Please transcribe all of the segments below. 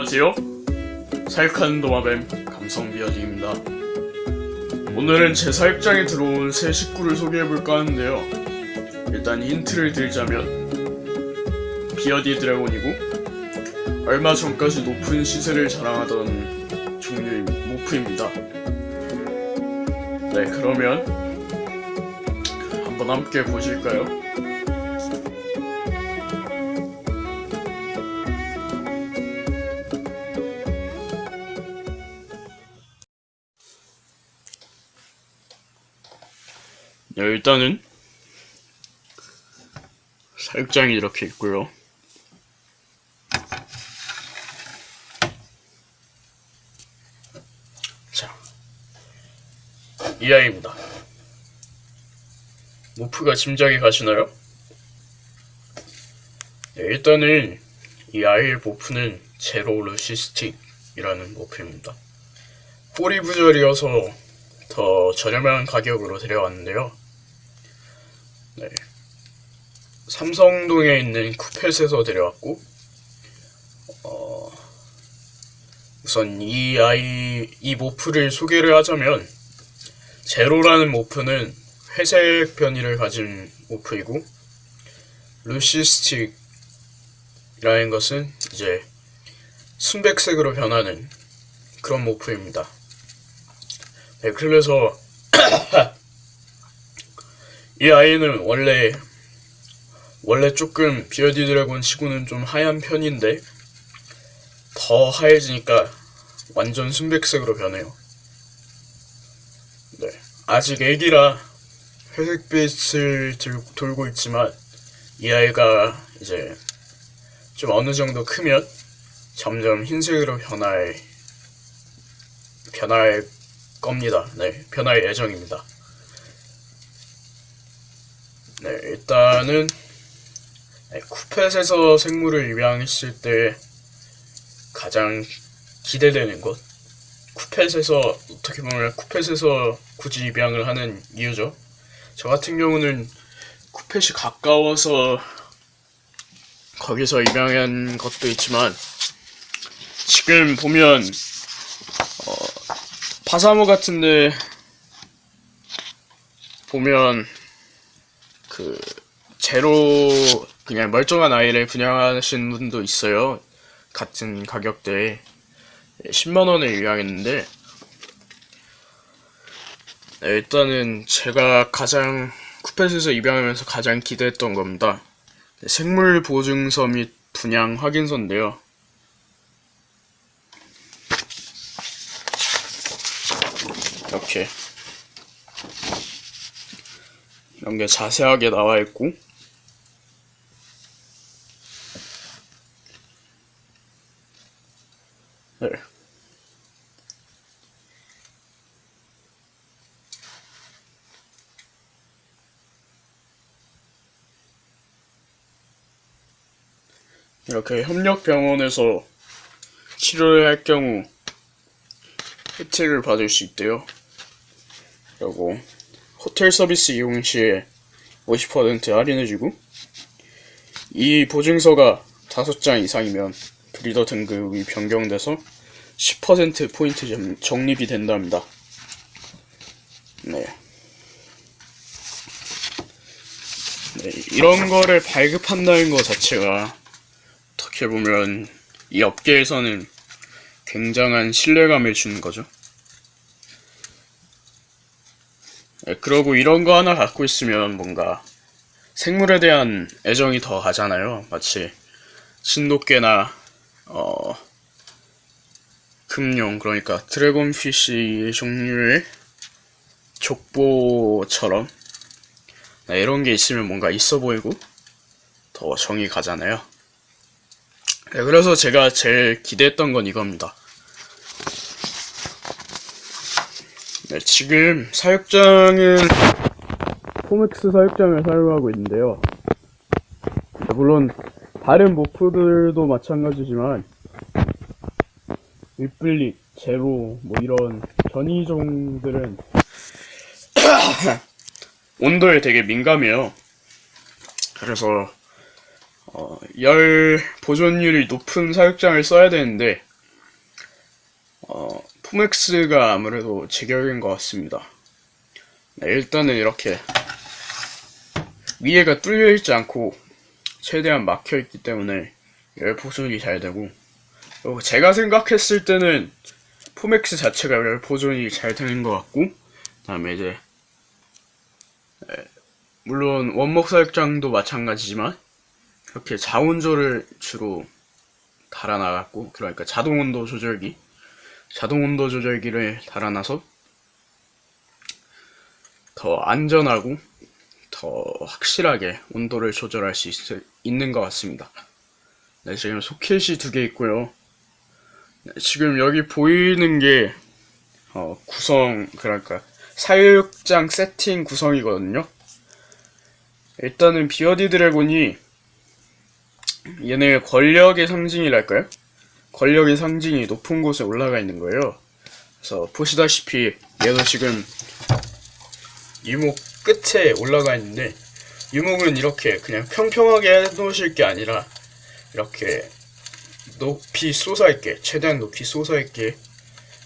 안녕하세요. 사육하는 도마뱀 감성비어디입니다. 오늘은 제 사육장에 들어온 새 식구를 소개해볼까 하는데요. 일단 힌트를 드리자면 비어디 드래곤이고 얼마 전까지 높은 시세를 자랑하던 종류의 모프입니다. 네, 그러면 한번 함께 보실까요? 네, 일단은 사육장이 이렇게 있고요. 자, 이 아이입니다. 모프가 짐작이 가시나요? 네, 일단은 이 아이의 모프는 제로 루시스틱이라는 모프입니다. 꼬리 부절이어서 더 저렴한 가격으로 데려왔는데요. 네, 삼성동에 있는 쿠펫에서 데려왔고, 우선 이 모프를 소개를 하자면, 제로라는 모프는 회색 변이를 가진 모프이고, 루시스틱이라는 것은 이제 순백색으로 변하는 그런 모프입니다. 네, 그래서 이 아이는 원래 조금 비어디 드래곤 치고는 좀 하얀 편인데 더 하얘지니까 완전 순백색으로 변해요. 네, 아직 애기라 회색빛을 돌고 있지만 이 아이가 이제 좀 어느 정도 크면 점점 흰색으로 변할 겁니다. 네, 변할 예정입니다. 네, 일단은 쿠펫에서 생물을 입양했을 때 가장 기대되는 것, 쿠펫에서 어떻게 보면 쿠펫에서 굳이 입양을 하는 이유죠. 저 같은 경우는 쿠펫이 가까워서 거기서 입양한 것도 있지만 지금 보면 파사모 같은데 보면 그 제로 그냥 멀쩡한 아이를 분양하시는 분도 있어요. 같은 가격대에 10만원에 입양했는데 일단은 제가 가장 쿠펫에서 입양하면서 가장 기대했던 겁니다. 생물 보증서 및 분양 확인서인데요. 이렇게 이런 게 자세하게 나와 있고, 네. 이렇게 협력병원에서 치료를 할 경우 혜택을 받을 수 있대요. 그리고 호텔 서비스 이용 시에 50% 할인해주고, 이 보증서가 5장 이상이면 브리더 등급이 변경돼서 10% 포인트 적립이 된답니다. 네. 네, 이런 거를 발급한다는 것 자체가 어떻게 보면 이 업계에서는 굉장한 신뢰감을 주는 거죠. 네, 그러고 이런 거 하나 갖고 있으면 뭔가 생물에 대한 애정이 더 가잖아요. 마치 진돗개나 금룡, 그러니까 드래곤피쉬 종류의 족보처럼 이런 게 있으면 뭔가 있어 보이고 더 정이 가잖아요. 네, 그래서 제가 제일 기대했던 건 이겁니다. 네, 지금 사육장은 포맥스 사육장을 사용하고 있는데요. 네, 물론 다른 모프들도 마찬가지지만 윗블릿, 제로, 뭐 이런 견이종들은 온도에 되게 민감해요. 그래서 열 보존율이 높은 사육장을 써야 되는데 포맥스가 아무래도 제격인 것 같습니다. 네, 일단은 이렇게 위에가 뚫려있지 않고 최대한 막혀있기 때문에 열 보존이 잘 되고, 그리고 제가 생각했을 때는 포맥스 자체가 열 보존이 잘 되는 것 같고, 그 다음에 이제 물론 원목 설정도 마찬가지지만 이렇게 자온조를 주로 달아놔갖고, 그러니까 자동온도 조절기를 달아놔서 더 안전하고 더 확실하게 온도를 조절할 수 있는 것 같습니다. 네, 지금 소켓이 2개 있고요. 네, 지금 여기 보이는 게 구성, 그러니까 사육장 세팅 구성이거든요. 일단은 비어디 드래곤이 얘네 권력의 상징이랄까요? 권력의 상징이 높은 곳에 올라가 있는 거예요. 그래서 보시다시피 얘도 지금 유목 끝에 올라가 있는데, 유목은 이렇게 그냥 평평하게 해놓으실 게 아니라 이렇게 높이 솟아있게, 최대한 높이 솟아있게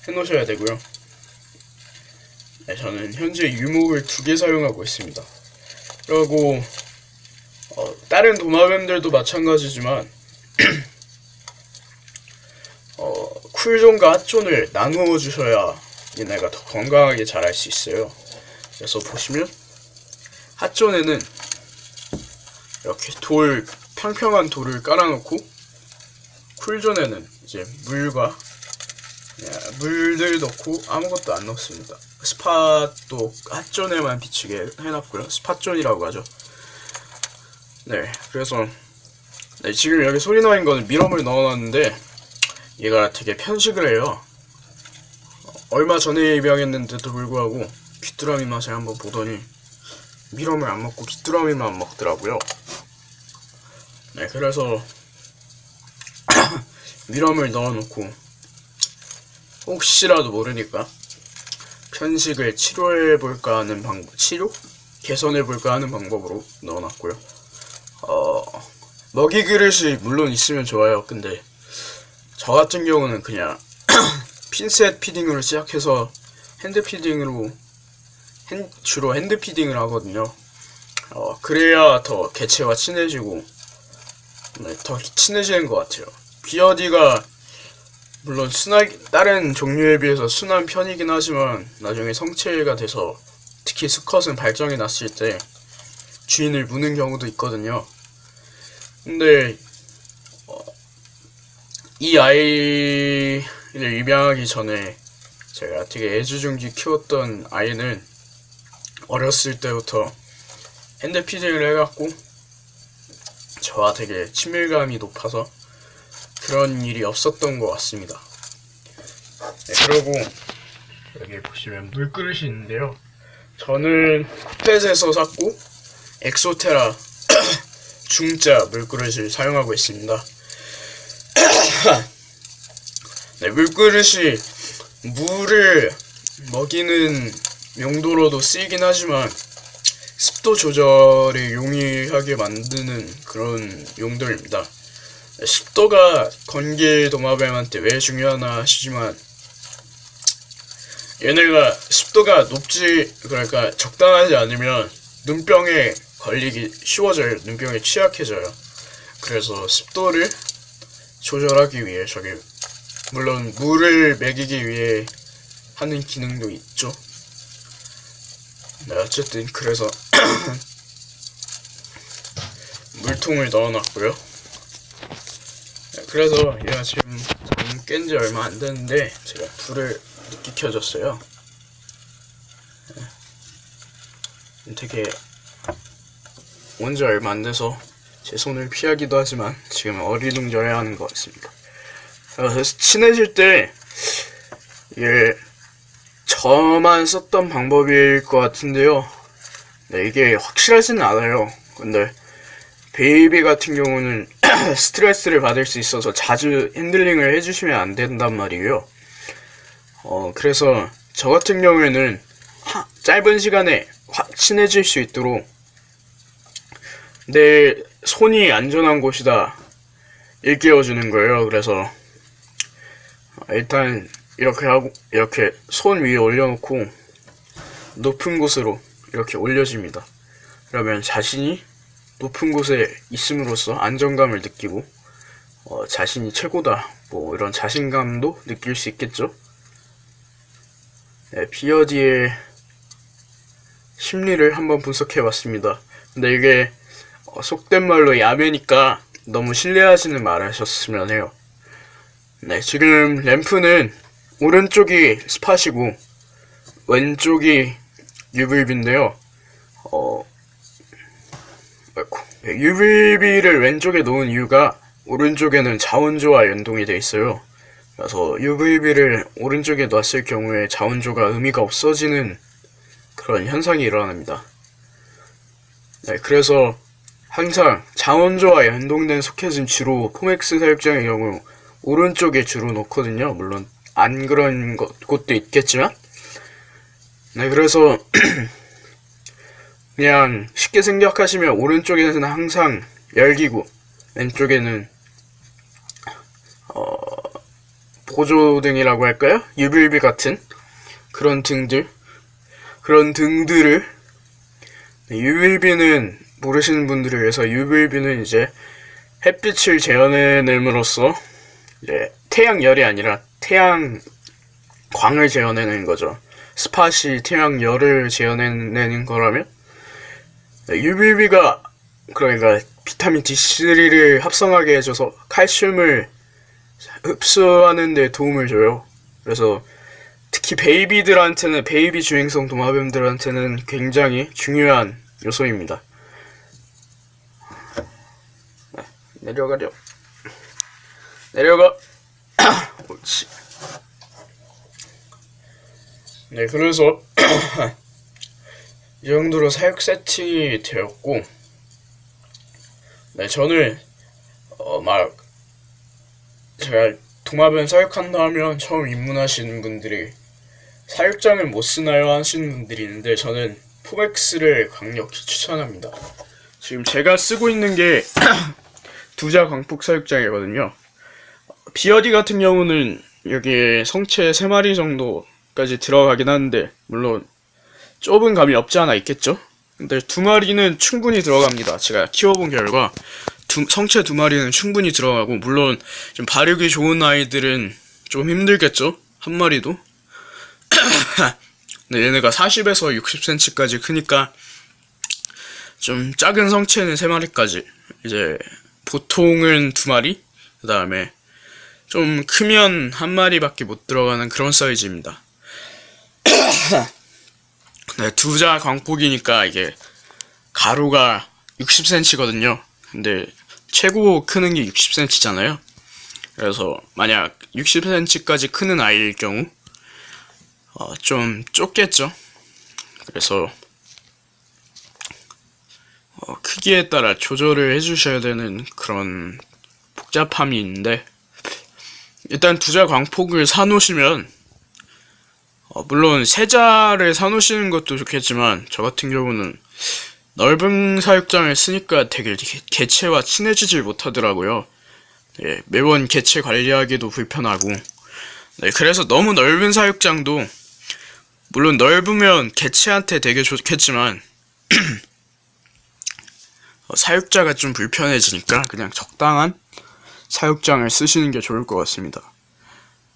해놓으셔야 되고요. 네, 저는 현재 유목을 2개 사용하고 있습니다. 그리고 다른 도마뱀들도 마찬가지지만 쿨존과 핫존을 나누어 주셔야 얘네가 더 건강하게 자랄 수 있어요. 그래서 보시면 핫존에는 이렇게 평평한 돌을 깔아놓고, 쿨존에는 이제 물들 넣고 아무것도 안 넣습니다. 스팟도 핫존에만 비치게 해놨고요. 스팟존이라고 하죠. 네, 그래서 네, 지금 여기 소리 나는 거는 미럼을 넣어놨는데 얘가 되게 편식을 해요. 얼마 전에 입양했는데도 불구하고 귀뚜라미 맛을 한번 보더니 미럼을 안 먹고 귀뚜라미만 먹더라고요. 네, 그래서 미럼을 넣어놓고 혹시라도 모르니까 편식을 치료해볼까 하는 개선해볼까 하는 방법으로 넣어놨고요. 먹이 그릇이 물론 있으면 좋아요. 근데 저 같은 경우는 그냥 핀셋 피딩으로 시작해서 주로 핸드 피딩을 하거든요. 그래야 더 개체와 친해지고, 네, 더 친해지는 것 같아요. 비어디가 물론 다른 종류에 비해서 순한 편이긴 하지만 나중에 성체가 돼서, 특히 수컷은 발정이 났을 때 주인을 무는 경우도 있거든요. 근데 이 아이를 입양하기 전에 제가 되게 애지중지 키웠던 아이는 어렸을 때부터 핸드피딩을 해갖고 저와 되게 친밀감이 높아서 그런 일이 없었던 것 같습니다. 네, 그리고 여기 보시면 물그릇이 있는데요. 저는 펫에서 샀고 엑소테라 중짜 물그릇을 사용하고 있습니다. 네, 물그릇이 물을 먹이는 용도로도 쓰이긴 하지만 습도 조절이 용이하게 만드는 그런 용도입니다. 습도가 건기 도마뱀한테 왜 중요하나 하시지만 얘네가 습도가 그러니까 적당하지 않으면 눈병에 걸리기 쉬워져요. 눈병에 취약해져요. 그래서 습도를 조절하기 위해 물론 물을 먹이기 위해 하는 기능도 있죠. 네, 어쨌든 그래서 물통을 넣어놨고요. 네, 그래서 얘가 지금 잠 깬 지 얼마 안 됐는데 제가 불을 늦게 켜줬어요. 네, 되게 온 지 얼마 안 돼서 제 손을 피하기도 하지만 지금 어리둥절해야 하는 것 같습니다. 그래서 친해질 때 이게 저만 썼던 방법일 것 같은데요. 네, 이게 확실하지는 않아요. 근데 베이비 같은 경우는 스트레스를 받을 수 있어서 자주 핸들링을 해주시면 안 된단 말이에요. 그래서 저 같은 경우에는 짧은 시간에 친해질 수 있도록 내 손이 안전한 곳이다 일깨워주는 거예요. 그래서 일단 이렇게 하고 이렇게 손 위에 올려놓고 높은 곳으로 이렇게 올려줍니다. 그러면 자신이 높은 곳에 있음으로써 안정감을 느끼고 자신이 최고다 뭐 이런 자신감도 느낄 수 있겠죠. 네, 비어디의 심리를 한번 분석해봤습니다. 근데 이게 속된 말로 야매니까 너무 신뢰하지는 말하셨으면 해요. 네, 지금 램프는 오른쪽이 스팟이고 왼쪽이 UVB인데요. UVB를 왼쪽에 놓은 이유가 오른쪽에는 자원조와 연동이 되어 있어요. 그래서 UVB를 오른쪽에 놨을 경우에 자원조가 의미가 없어지는 그런 현상이 일어납니다. 네, 그래서 항상 자원조와 연동된 소켓은 주로 포맥스 사육장의 경우 오른쪽에 주로 놓거든요. 물론 안 그런 곳도 있겠지만. 네, 그래서 그냥 쉽게 생각하시면 오른쪽에는 항상 열기구, 왼쪽에는 보조등이라고 할까요? UVB 같은 그런 등들을 UVB는 모르시는 분들을 위해서 UVB는 이제 햇빛을 재현해냄으로써 이제 태양열이 아니라 태양광을 재현해내는 거죠. 스팟이 태양열을 재현해내는 거라면 UVB가 그러니까 비타민 D3를 합성하게 해줘서 칼슘을 흡수하는 데 도움을 줘요. 그래서 특히 베이비 주행성 도마뱀들한테는 굉장히 중요한 요소입니다. 내려가려. 내려가. 옳지. 네, 그래서 이 정도로 사육 세팅이 되었고, 네, 저는 제가 도마뱀 사육한다 하면 처음 입문하시는 분들이 사육장을 못 쓰나요? 하시는 분들이 있는데 저는 포맥스를 강력히 추천합니다. 지금 제가 쓰고 있는 게 두자 광폭 사육장이거든요. 비어디 같은 경우는 여기에 성체 3마리 정도까지 들어가긴 하는데 물론 좁은 감이 없지 않아 있겠죠? 근데 2마리는 충분히 들어갑니다. 제가 키워본 결과 성체 2마리는 충분히 들어가고 물론 좀 발육이 좋은 아이들은 좀 힘들겠죠? 1마리도. 근데 얘네가 40에서 60cm까지 크니까 좀 작은 성체는 3마리까지, 이제 보통은 2마리, 그 다음에 좀 크면 1마리밖에 못 들어가는 그런 사이즈입니다. 네, 두자 광폭이니까 이게 가로가 60cm거든요. 근데 최고 크는 게 60cm잖아요. 그래서 만약 60cm까지 크는 아이일 경우 좀 좁겠죠. 그래서 크기에 따라 조절을 해주셔야 되는 그런 복잡함이 있는데, 일단 두자 광폭을 사놓으시면 물론 세자를 사놓으시는 것도 좋겠지만 저 같은 경우는 넓은 사육장을 쓰니까 되게 개체와 친해지질 못하더라고요. 네, 매번 개체 관리하기도 불편하고. 네, 그래서 너무 넓은 사육장도 물론 넓으면 개체한테 되게 좋겠지만 사육자가 좀 불편해지니까 그냥 적당한 사육장을 쓰시는 게 좋을 것 같습니다.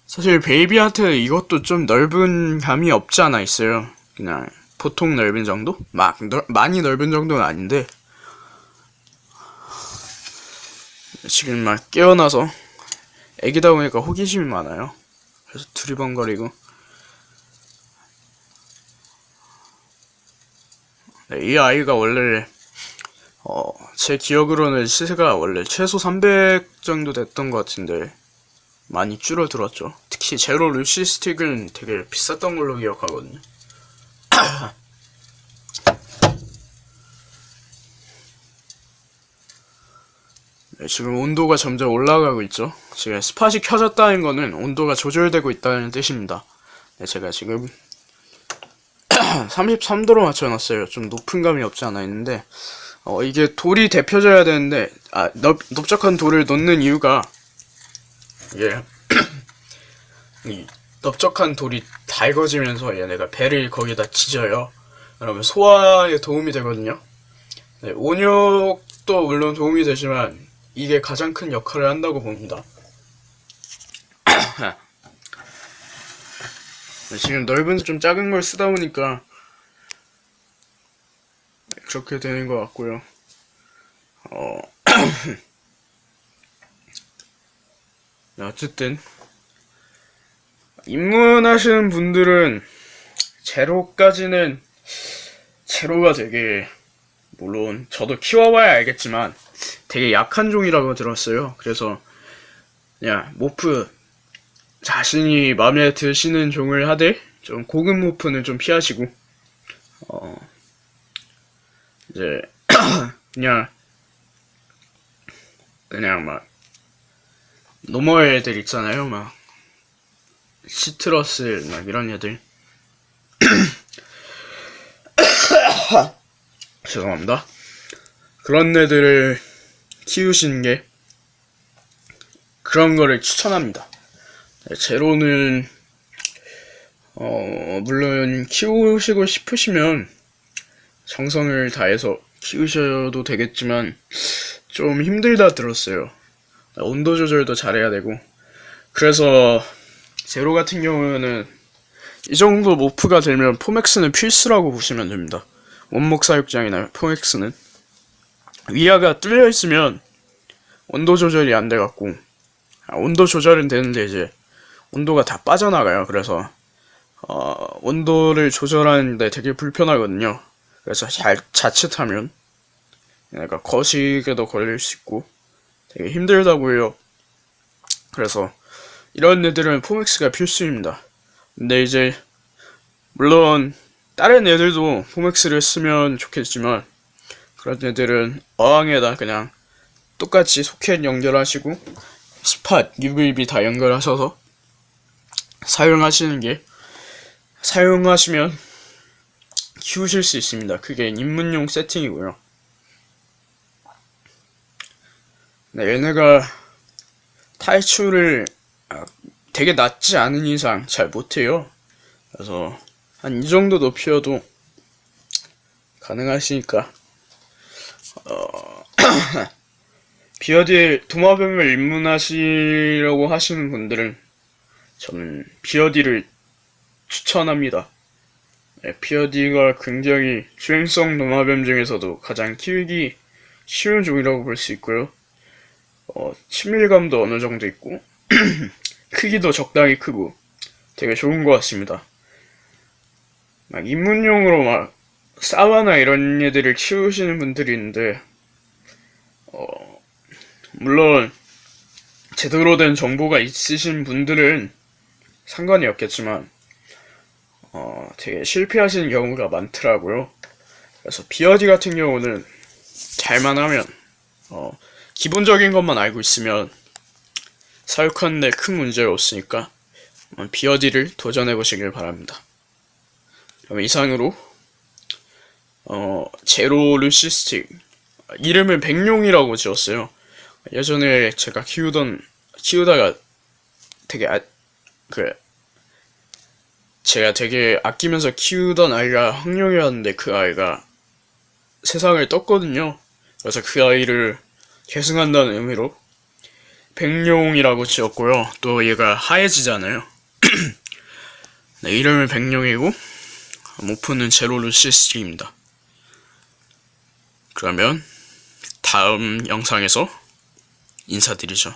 사실 베이비한테 이것도 좀 넓은 감이 없지 않아 있어요. 그냥 보통 넓은 정도? 많이 넓은 정도는 아닌데 지금 막 깨어나서 애기다 보니까 호기심이 많아요. 그래서 두리번거리고. 네, 이 아이가 원래 제 기억으로는 시세가 원래 최소 300 정도 됐던 것 같은데 많이 줄어들었죠. 특히 제로 루시 스틱은 되게 비쌌던 걸로 기억하거든요. 네, 지금 온도가 점점 올라가고 있죠. 지금 스팟이 켜졌다는 거는 온도가 조절되고 있다는 뜻입니다. 네, 제가 지금 33도로 맞춰놨어요. 좀 높은 감이 없지 않아 있는데 이게 돌이 데펴져야 되는데 넓적한 돌을 넣는 이유가 이게 이 넓적한 돌이 달궈지면서 얘네가 배를 거기다 지져요. 그러면 소화에 도움이 되거든요. 네, 온육도 물론 도움이 되지만 이게 가장 큰 역할을 한다고 봅니다. 지금 넓은 좀 작은 걸 쓰다 보니까 그렇게 되는 것 같고요. 어쨌든 입문하시는 분들은 제로가 되게, 물론 저도 키워봐야 알겠지만 되게 약한 종이라고 들었어요. 그래서 그냥 모프 자신이 마음에 드시는 종을 하되 좀 고급 모프는 좀 피하시고 이제 그냥 막 노멀 애들 있잖아요. 막 시트러스 막 이런 애들 죄송합니다. 그런 애들을 키우시는 게, 그런 거를 추천합니다. 제로는 물론 키우시고 싶으시면 정성을 다해서 키우셔도 되겠지만 좀 힘들다 들었어요. 온도 조절도 잘해야 되고. 그래서 제로 같은 경우는 이 정도 모프가 되면 포맥스는 필수라고 보시면 됩니다. 원목 사육장이나 포맥스는 위아가 뚫려 있으면 온도 조절이 안 돼갖고, 온도 조절은 되는데 이제 온도가 다 빠져나가요. 그래서 온도를 조절하는데 되게 불편하거든요. 그래서 자칫하면 얘가 거식에도 걸릴 수 있고 되게 힘들다고 해요. 그래서 이런 애들은 포맥스가 필수입니다. 근데 이제 물론 다른 애들도 포맥스를 쓰면 좋겠지만, 그런 애들은 어항에다 그냥 똑같이 소켓 연결하시고 스팟, UVB 다 연결하셔서 사용하시면 키우실 수 있습니다. 그게 입문용 세팅이고요. 네, 얘네가 탈출을 되게 낮지 않은 이상 잘 못해요. 그래서 한 이 정도 높이여도 가능하시니까 비어디 도마뱀을 입문하시려고 하시는 분들은 저는 비어디를 추천합니다. 네, 비어디가 굉장히 주행성 도마뱀 중에서도 가장 키우기 쉬운 종이라고 볼 수 있고요. 친밀감도 어느 정도 있고 크기도 적당히 크고 되게 좋은 것 같습니다. 막 입문용으로 막 사바나 이런 애들을 키우시는 분들이 있는데 물론 제대로 된 정보가 있으신 분들은 상관이 없겠지만 되게 실패하시는 경우가 많더라고요. 그래서 비어디 같은 경우는 잘만 하면 기본적인 것만 알고 있으면 사육하는데 큰 문제가 없으니까 비어디를 도전해보시길 바랍니다. 그럼 이상으로 제로 루시스틱, 이름을 백룡이라고 지었어요. 예전에 제가 키우다가 제가 되게 아끼면서 키우던 아이가 황룡이었는데 그 아이가 세상을 떴거든요. 그래서 그 아이를 계승한다는 의미로 백룡이라고 지었고요. 또 얘가 하얘지잖아요. 네, 이름은 백룡이고 모프는 제로 루시스틱입니다. 그러면 다음 영상에서 인사드리죠.